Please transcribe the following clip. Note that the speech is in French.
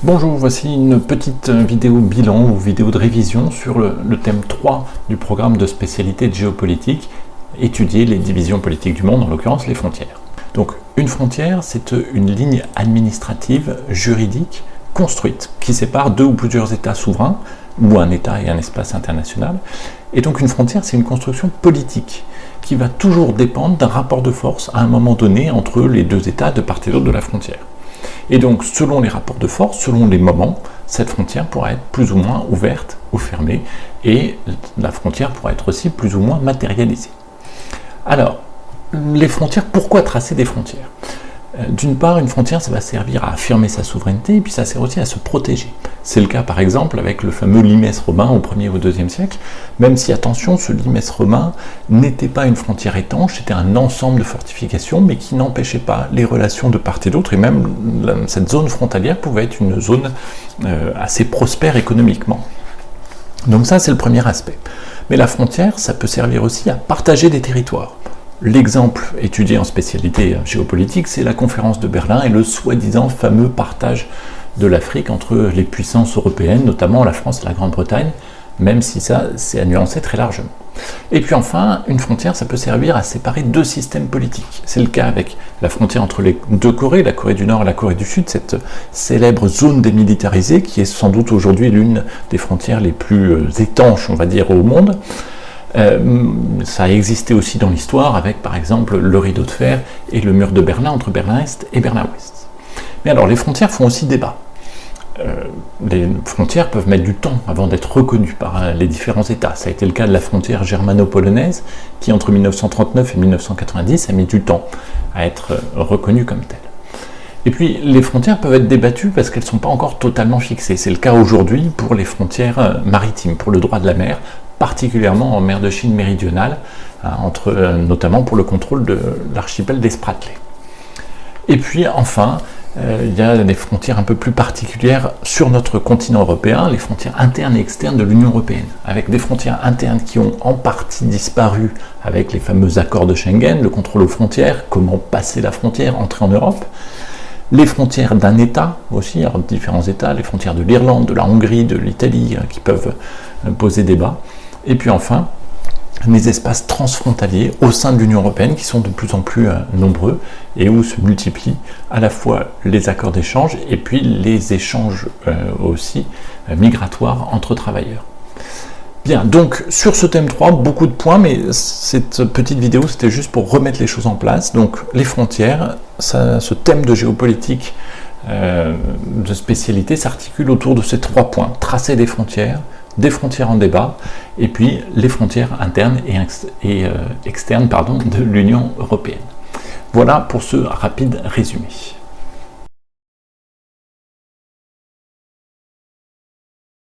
Bonjour, voici une petite vidéo bilan ou vidéo de révision sur le thème 3 du programme de spécialité de géopolitique, étudier les divisions politiques du monde, en l'occurrence les frontières. Donc une frontière, c'est une ligne administrative, juridique, construite, qui sépare deux ou plusieurs États souverains, ou un État et un espace international. Et donc une frontière, c'est une construction politique, qui va toujours dépendre d'un rapport de force à un moment donné entre les deux États de part et d'autre de la frontière. Et donc, selon les rapports de force, selon les moments, cette frontière pourra être plus ou moins ouverte ou fermée, et la frontière pourra être aussi plus ou moins matérialisée. Alors, les frontières, pourquoi tracer des frontières ? D'une part, une frontière, ça va servir à affirmer sa souveraineté, et puis ça sert aussi à se protéger. C'est le cas, par exemple, avec le fameux limes romain au 1er ou 2e siècle, même si, attention, ce limes romain n'était pas une frontière étanche, c'était un ensemble de fortifications, mais qui n'empêchait pas les relations de part et d'autre, et même cette zone frontalière pouvait être une zone assez prospère économiquement. Donc ça, c'est le premier aspect. Mais la frontière, ça peut servir aussi à partager des territoires. L'exemple étudié en spécialité géopolitique, c'est la conférence de Berlin et le soi-disant fameux partage de l'Afrique entre les puissances européennes, notamment la France et la Grande-Bretagne, même si ça, c'est à nuancer très largement. Et puis enfin, une frontière, ça peut servir à séparer deux systèmes politiques. C'est le cas avec la frontière entre les deux Corées, la Corée du Nord et la Corée du Sud, cette célèbre zone démilitarisée qui est sans doute aujourd'hui l'une des frontières les plus étanches, on va dire, au monde. Ça a existé aussi dans l'histoire avec par exemple le rideau de fer et le mur de Berlin entre Berlin-Est et Berlin-Ouest. Mais alors les frontières font aussi débat. Les frontières peuvent mettre du temps avant d'être reconnues par les différents États. Ça a été le cas de la frontière germano-polonaise qui entre 1939 et 1990 a mis du temps à être reconnue comme telle. Et puis les frontières peuvent être débattues parce qu'elles ne sont pas encore totalement fixées. C'est le cas aujourd'hui pour les frontières maritimes, pour le droit de la mer, particulièrement en mer de Chine méridionale, notamment pour le contrôle de l'archipel des Spratly. Et puis enfin, il y a des frontières un peu plus particulières sur notre continent européen, les frontières internes et externes de l'Union européenne, avec des frontières internes qui ont en partie disparu avec les fameux accords de Schengen, le contrôle aux frontières, comment passer la frontière, entrer en Europe, les frontières d'un État aussi, alors différents États, les frontières de l'Irlande, de la Hongrie, de l'Italie, qui peuvent poser débat. Et puis enfin, les espaces transfrontaliers au sein de l'Union européenne qui sont de plus en plus nombreux et où se multiplient à la fois les accords d'échange et puis les échanges aussi migratoires entre travailleurs. Bien, donc sur ce thème 3, beaucoup de points, mais cette petite vidéo c'était juste pour remettre les choses en place. Donc les frontières, ce thème de géopolitique de spécialité s'articule autour de ces 3 points. Tracer des frontières en débat, et puis les frontières internes et externes de l'Union européenne. Voilà pour ce rapide résumé.